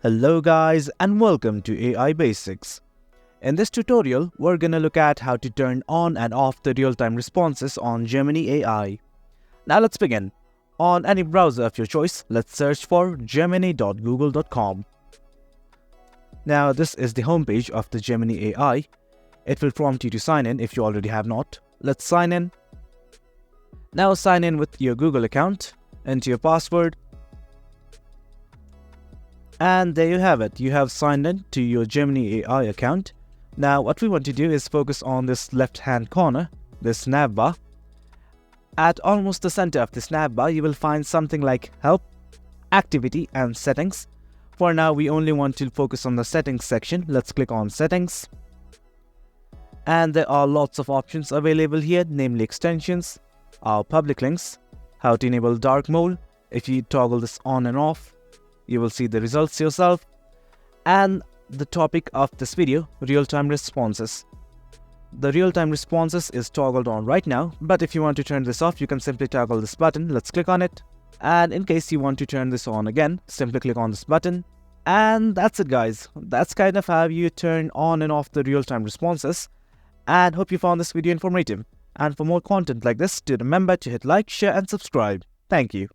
Hello guys and welcome to AI Basics. In this tutorial, we're gonna look at how to turn on and off the real-time responses on Gemini AI. Now let's begin. On any browser of your choice, let's search for gemini.google.com. Now this is the homepage of the Gemini AI. It will prompt you to sign in if you already have not. Let's sign in. Now sign in with your Google account, enter your password. And there you have it, you have signed in to your Gemini AI account. Now what we want to do is focus on this left hand corner, this navbar. At almost the center of this navbar, you will find something like Help, Activity and Settings. For now, we only want to focus on the Settings section. Let's click on Settings. And there are lots of options available here, namely extensions, our public links, how to enable dark mode. If you toggle this on and off, you will see the results yourself. And the topic of this video, real-time responses. The real-time responses is toggled on right now, but if you want to turn this off, you can simply toggle this button. Let's click on it. And in case you want to turn this on again, simply click on this button. And that's it guys. That's kind of how you turn on and off the real-time responses. And hope you found this video informative. And for more content like this, do remember to hit like, share and subscribe. Thank you.